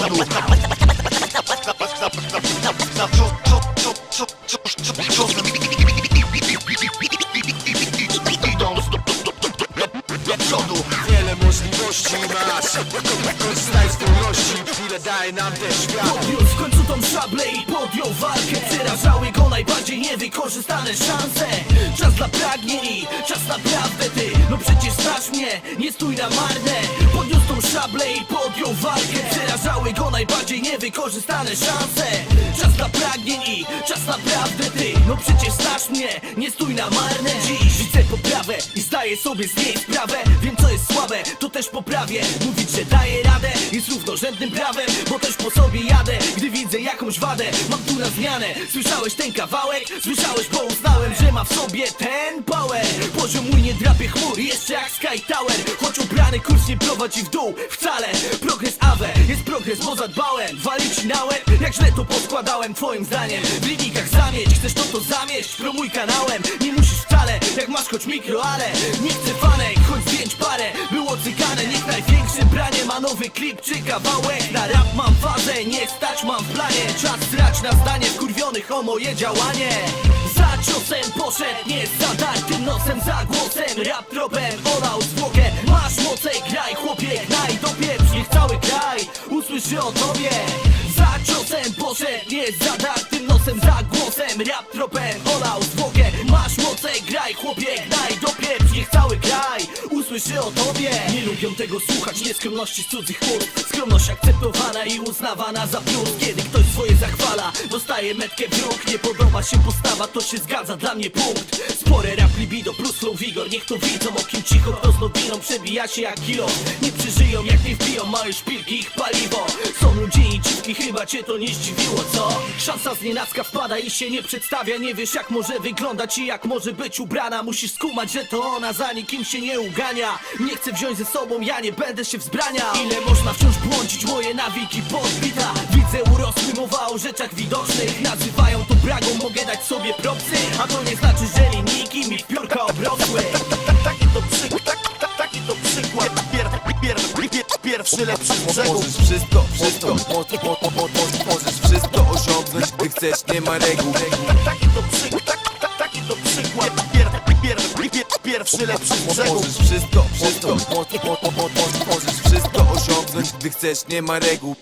przodu. Do przodu. Wiele możliwości masz, korzystaj z wolności, chwilę daje nam ten świat. Podniósł w końcu tą szablę i podjął walkę. Przerażały go najbardziej niewykorzystane szanse. Czas dla pragnień, czas naprawdę ty. No przecież znasz mnie, nie stój na marne. Podniósł tą szablę i podjął walkę. Przerażały go najbardziej niewykorzystane szanse. Czas dla pragnień, czas naprawdę ty. No przecież znasz mnie, nie stój na marne. Dziś widzę poprawę i zdaję sobie z niej sprawę. Wiem co jest słabe, to też poprawię. Mówić, że daję radę jest równorzędnym prawem, bo też po sobie jadę, gdy widzę jakąś wadę. Mam tu na zmianę, słyszałeś ten kawałek? Słyszałeś, bo uznałem, że ma w sobie ten power. Poziom mój nie drapie chmur, jeszcze jak Sky Tower. Choć ubrany kurs nie prowadzi w dół wcale. Progres awe, jest progres, bo zadbałem. Walić ci na łeb, jak źle to poskładałem. Twoim zdaniem w linikach zamieć, chcesz to zamieść, promuj kanałem. Nie musisz wcale, jak masz choć mikro, ale nie chcę fanek, choć zdjęć parę było cykane. Niech największe branie ma nowy klip czy kawałek. Na rap mam fazę, nie stać mam w planie. Czas strać na zdanie wkurwionych o moje działanie. Za ciosem poszedł, nie z zadartym nosem, za głosem. Rap tropem, olał zwłokę. Masz moce, graj chłopie, gnaj, dopieprz, niech cały kraj usłyszy o tobie. Za ciosem poszedł, nie z zadartym nosem, za głosem. Rap tropem, olał zwłokę. Masz moce, graj chłopie, gnaj, dopieprz, niech cały kraj usłyszy o tobie. Nie lubią tego słuchać, nieskromności z cudzych ust. Skromność akceptowana i uznawana za plus. Kiedy ktoś swoje zachwala, dostaje metkę w róg. Nie podoba się postawa, to się zgadza, dla mnie punkt. Spore rap libido plus flow vigor. Niech to widzą, okiem cicho, kto z nowiną przebija się jak kilo. Nie przeżyją, jak nie wbiją, mają szpilki, ich paliwo. Są ludzie i dziwki, chyba cię to nie zdziwiło, co? Szansa z nienacka wpada i się nie przedstawia. Nie wiesz jak może wyglądać i jak może być ubrana. Musisz skumać, że to ona za nikim się nie ugania. Nie chcę wziąć ze sobą, ja nie będę się wzbraniał. Ile można wciąż błądzić, moje nawiki podbita. Widzę urosły, mowa o rzeczach widocznych. Nazywają to bragą, mogę dać sobie propsy. A to nie znaczy, że linijki mi w piórka obrosły. Taki to przykład. Pierwszy lepszy z brzegu. Możesz wszystko, możesz wszystko osiągnąć, gdy chcesz, nie ma reguł. Taki to przykład. Pierwszy lepszy z brzegu. Możesz wszystko, możesz wszystko osiągnąć, gdy chcesz, nie ma reguł.